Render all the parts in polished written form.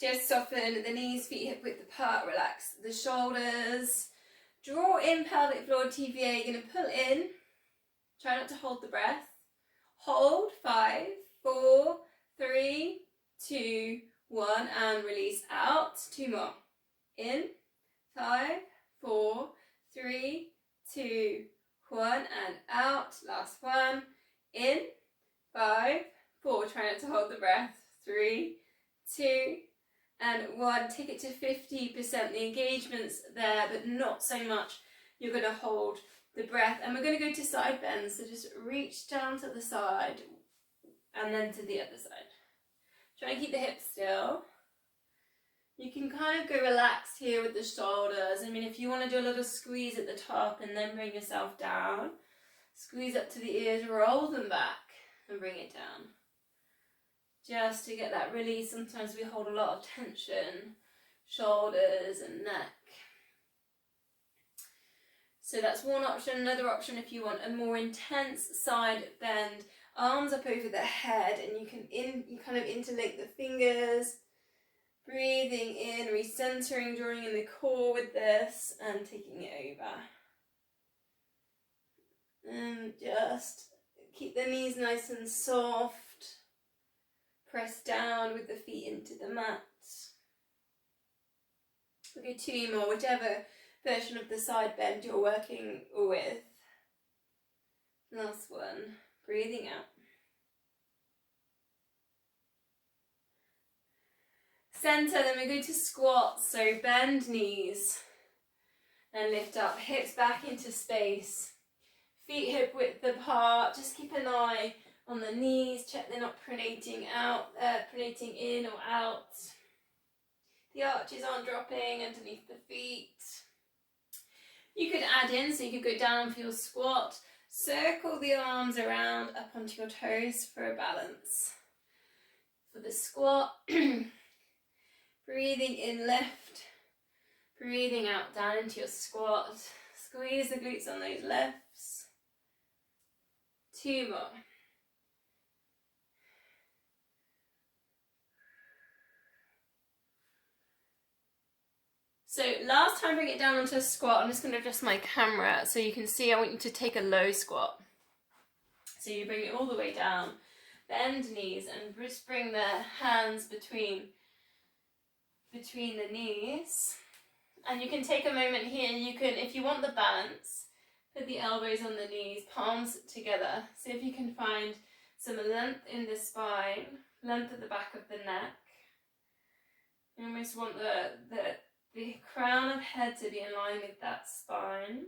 Just soften the knees, feet hip width apart, relax the shoulders. Draw in pelvic floor TVA, you're going to pull in. Try not to hold the breath. Hold, 5, 4, 3, 2, 1, and release out. 2 more. In, 5, 4, 3, 2, 1, and out. Last one. In, 5, 4, try not to hold the breath. 3, 2, and 1. Take it to 50%. The engagement's there, but not so much. You're going to hold the breath, and we're going to go to side bends. So just reach down to the side and then to the other side. Try and keep the hips still. You can kind of go relaxed here with the shoulders. I mean, if you want to do a little squeeze at the top and then bring yourself down, squeeze up to the ears, roll them back and bring it down. Just to get that release. Sometimes we hold a lot of tension, shoulders and neck. So that's one option. Another option, if you want a more intense side bend, arms up over the head, and you kind of interlink the fingers, breathing in, recentering, drawing in the core with this, and taking it over. And just keep the knees nice and soft. Press down with the feet into the mat. We'll do 2 more, whichever version of the side bend you're working with. Last one. Breathing out. Center, then we go to squats. So bend knees and lift up. Hips back into space. Feet hip width apart. Just keep an eye on the knees, check they're not pronating in or out. The arches aren't dropping underneath the feet. You could add in, so you could go down for your squat, circle the arms around up onto your toes for a balance. For the squat, breathing in lift, breathing out down into your squat. Squeeze the glutes on those lifts. 2 more. So last time, bring it down onto a squat. I'm just going to adjust my camera so you can see. I want you to take a low squat. So you bring it all the way down, bend knees, and just bring the hands between the knees. And you can take a moment here. You can, if you want the balance, put the elbows on the knees, palms together. See if you can find some length in the spine, length at the back of the neck. You almost want the crown of head to be in line with that spine.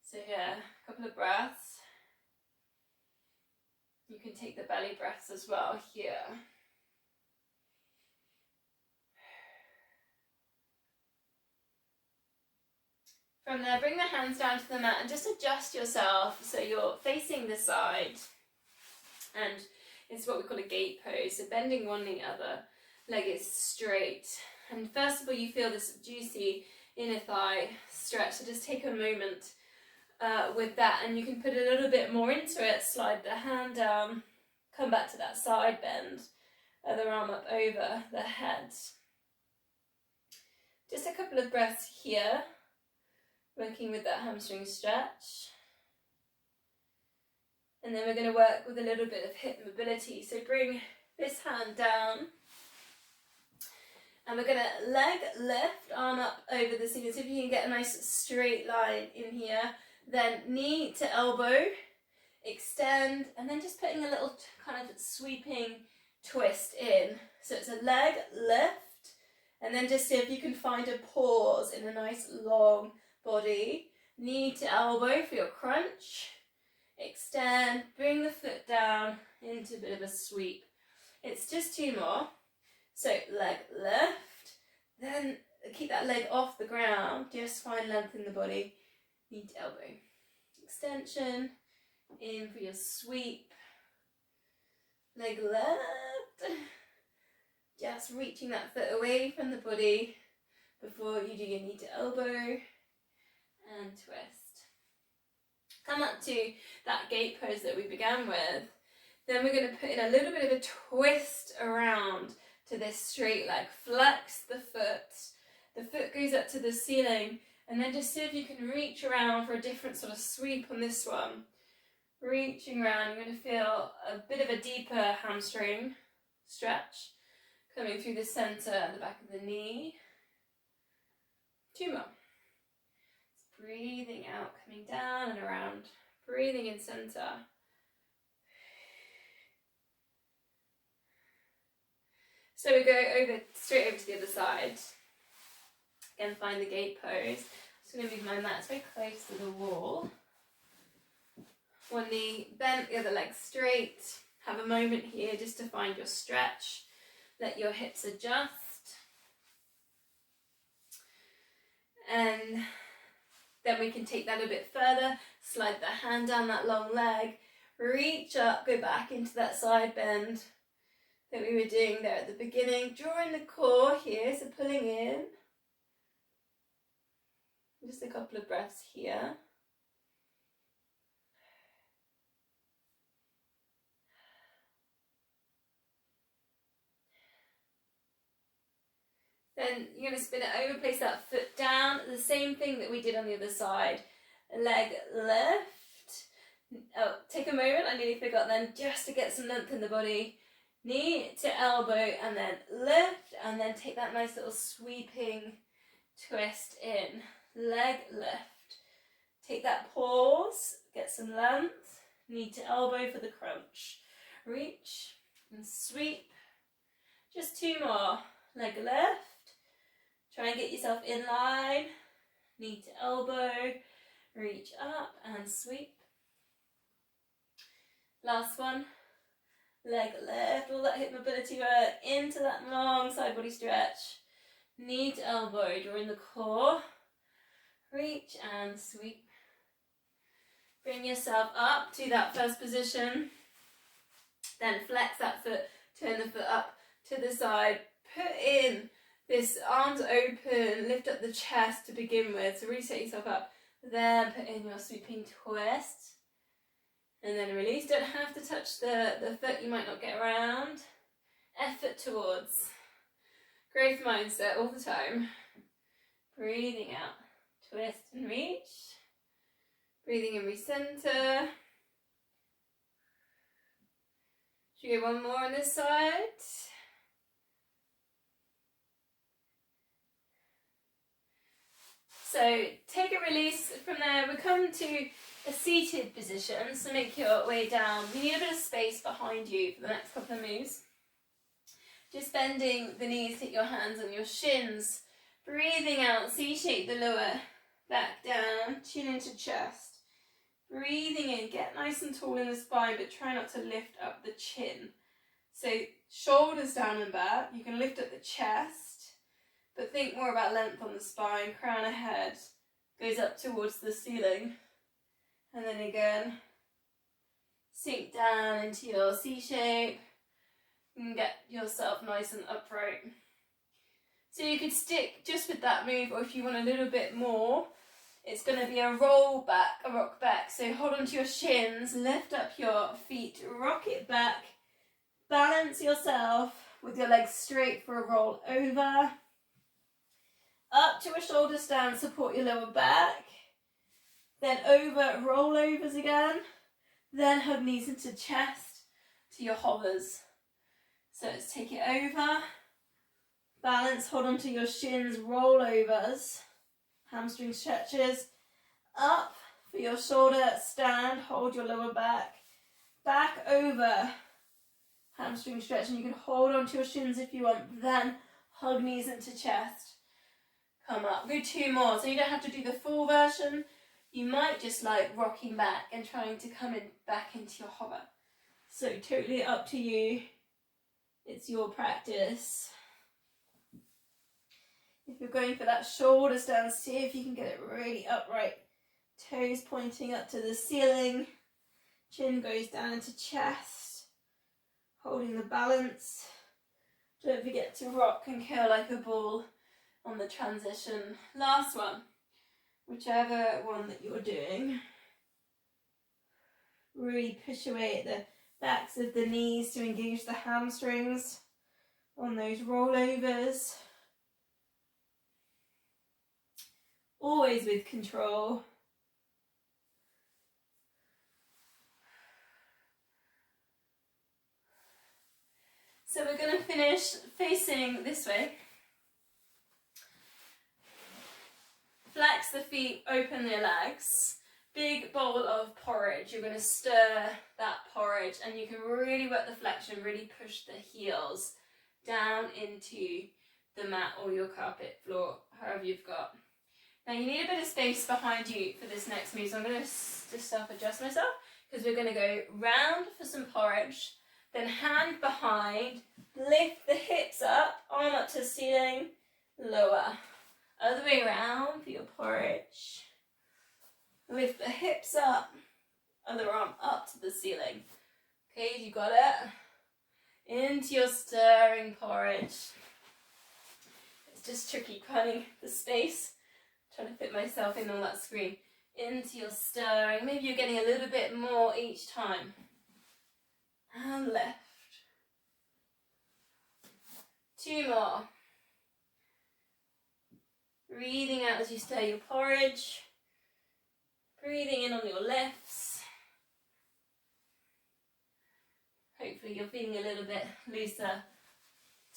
So here, a couple of breaths. You can take the belly breaths as well here. From there, bring the hands down to the mat and just adjust yourself so you're facing the side. And it's what we call a gate pose. So bending one knee, other leg is straight. And first of all, you feel this juicy inner thigh stretch. So just take a moment with that, and you can put a little bit more into it. Slide the hand down, come back to that side bend, other arm up over the head. Just a couple of breaths here, working with that hamstring stretch. And then we're going to work with a little bit of hip mobility. So bring this hand down. And we're going to leg lift, arm up over the ceiling. So if you can get a nice straight line in here. Then knee to elbow, extend, and then just putting a little kind of sweeping twist in. So it's a leg lift, and then just see if you can find a pause in a nice long body. Knee to elbow for your crunch. Extend, bring the foot down into a bit of a sweep. It's just 2 more. So leg lift, then keep that leg off the ground, just find length in the body, knee to elbow. Extension, in for your sweep, leg lift, just reaching that foot away from the body before you do your knee to elbow, and twist. Come up to that gate pose that we began with. Then we're going to put in a little bit of a twist around to this straight leg. Flex the foot goes up to the ceiling, and then just see if you can reach around for a different sort of sweep on this one. Reaching around, you're going to feel a bit of a deeper hamstring stretch coming through the centre and the back of the knee. 2 more. Breathing out, coming down and around. Breathing in centre. So we go straight over to the other side. Again, find the gate pose. So I'm going to move my mat very close to the wall. One knee bent, the other leg straight. Have a moment here just to find your stretch. Let your hips adjust. And then we can take that a bit further. Slide the hand down that long leg. Reach up, go back into that side bend that we were doing there at the beginning. Drawing the core here, so pulling in. Just a couple of breaths here. Then you're going to spin it over, place that foot down. The same thing that we did on the other side. Leg lift. Oh, take a moment, I nearly forgot then, just to get some length in the body. Knee to elbow and then lift, and then take that nice little sweeping twist in. Leg lift. Take that pause, get some length. Knee to elbow for the crunch. Reach and sweep. Just 2 more. Leg lift. Try and get yourself in line. Knee to elbow. Reach up and sweep. Last one. Leg lift. All that hip mobility work into that long side body stretch. Knee to elbow. Drawing the core. Reach and sweep. Bring yourself up to that first position. Then flex that foot. Turn the foot up to the side. Put in this arms open, lift up the chest to begin with. So really set yourself up. Then put in your sweeping twist. And then release. Don't have to touch the foot, you might not get around. Effort towards growth mindset all the time. Breathing out. Twist and reach. Breathing in, recenter. Should we go one more on this side? So take a release from there. We come to a seated position, so make your way down. You need a bit of space behind you for the next couple of moves. Just bending the knees, hit your hands on your shins. Breathing out, C-shape the lower back down, chin into chest. Breathing in, get nice and tall in the spine, but try not to lift up the chin. So shoulders down and back. You can lift up the chest, but think more about length on the spine. Crown of head goes up towards the ceiling. And then again, sink down into your C-shape and get yourself nice and upright. So you could stick just with that move, or if you want a little bit more, it's going to be a roll back, a rock back. So hold onto your shins, lift up your feet, rock it back, balance yourself with your legs straight for a roll over. Up to a shoulder stand, support your lower back. Then over, rollovers again. Then hug knees into chest to your hovers. So let's take it over. Balance, hold onto your shins, rollovers. Hamstring stretches. Up for your shoulder stand, hold your lower back. Back over. Hamstring stretch, and you can hold onto your shins if you want. Then hug knees into chest. Come up. Go 2 more. So you don't have to do the full version. You might just like rocking back and trying to come in back into your hover. So totally up to you. It's your practice. If you're going for that shoulder stand, see if you can get it really upright. Toes pointing up to the ceiling. Chin goes down into chest. Holding the balance. Don't forget to rock and curl like a ball on the transition. Last one. Whichever one that you're doing. Really push away at the backs of the knees to engage the hamstrings. on those rollovers. Always with control. So we're going to finish facing this way. Flex the feet, open the legs. Big bowl of porridge. You're going to stir that porridge and you can really work the flexion, really push the heels down into the mat or your carpet floor, however you've got. Now you need a bit of space behind you for this next move, so I'm going to just self-adjust myself because we're going to go round for some porridge, then hand behind, lift the hips up, arm up to the ceiling, lower. Other way around for your porridge. Lift the hips up, other arm up to the ceiling. Okay, you got it? Into your stirring porridge. It's just tricky finding the space, trying to fit myself in on that screen. Into your stirring, maybe you're getting a little bit more each time. And left. 2 more. Breathing out as you stir your porridge. Breathing in on your lifts. Hopefully you're feeling a little bit looser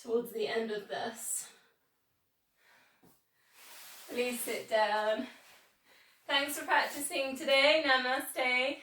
towards the end of this. Please sit down. Thanks for practicing today. Namaste.